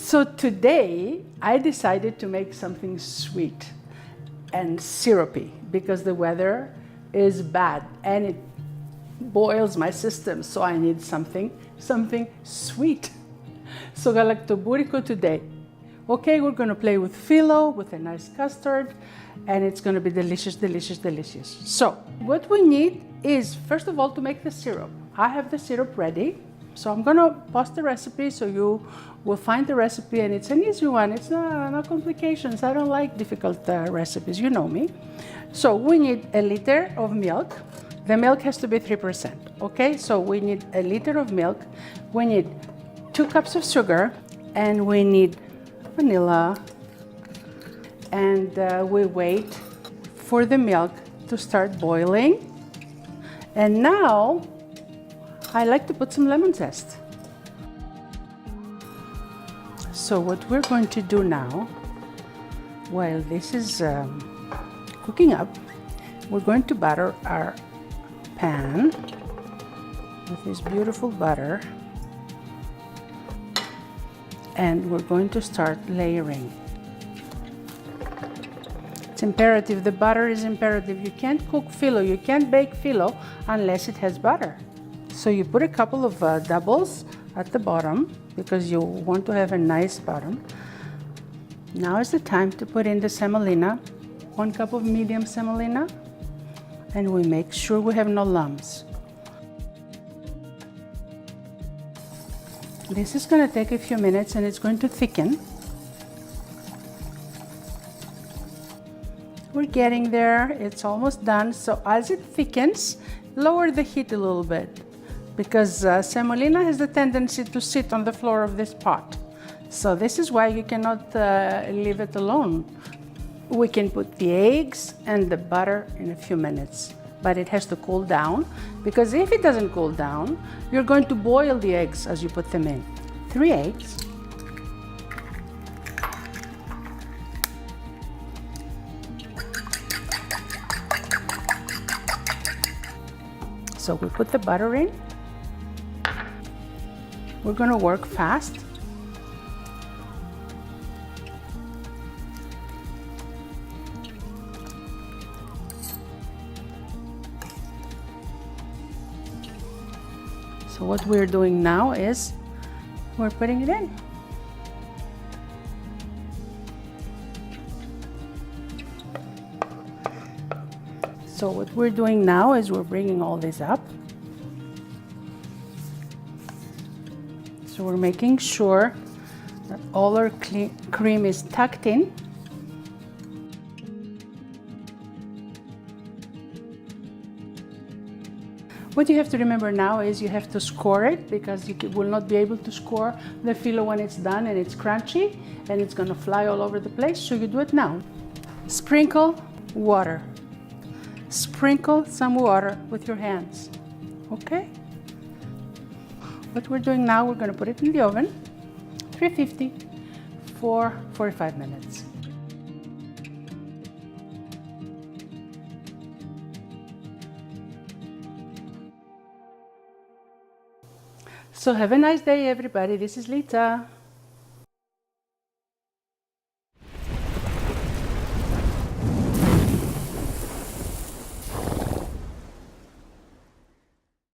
So today I decided to make something sweet and syrupy because the weather is bad and it boils my system, so I need something sweet. So Galaktobouriko today. Okay, we're going to play with phyllo, with a nice custard, and it's going to be delicious, delicious, delicious. So what we need is, first of all, to make the syrup. I have the syrup ready, so I'm going to post the recipe so you will find the recipe, and it's an easy one. It's no complications. I don't like difficult recipes, you know me. So we need a liter of milk. The milk has to be 3%, okay? So we need a liter of milk. We need 2 cups of sugar, and we need vanilla, and we wait for the milk to start boiling. And now I like to put some lemon zest. So what we're going to do now, while this is cooking up, we're going to butter our pan with this beautiful butter. And we're going to start layering. It's imperative, the butter is imperative. You can't cook phyllo, you can't bake phyllo unless it has butter. So you put a couple of doubles at the bottom because you want to have a nice bottom. Now is the time to put in the semolina, 1 cup of medium semolina, and we make sure we have no lumps. This is going to take a few minutes and it's going to thicken. We're getting there, it's almost done. So as it thickens, lower the heat a little bit because semolina has the tendency to sit on the floor of this pot. So this is why you cannot leave it alone. We can put the eggs and the butter in a few minutes, but it has to cool down, because if it doesn't cool down, you're going to boil the eggs as you put them in. 3 eggs. So we put the butter in. We're going to work fast. So what we're doing now is we're putting it in. So what we're doing now is we're bringing all this up. So we're making sure that all our cream is tucked in. What you have to remember now is you have to score it, because you will not be able to score the phyllo when it's done and it's crunchy and it's going to fly all over the place. So you do it now. Sprinkle water. Sprinkle some water with your hands. Okay? What we're doing now, we're going to put it in the oven, 350 for 45 minutes. So have a nice day, everybody. This is Litsa.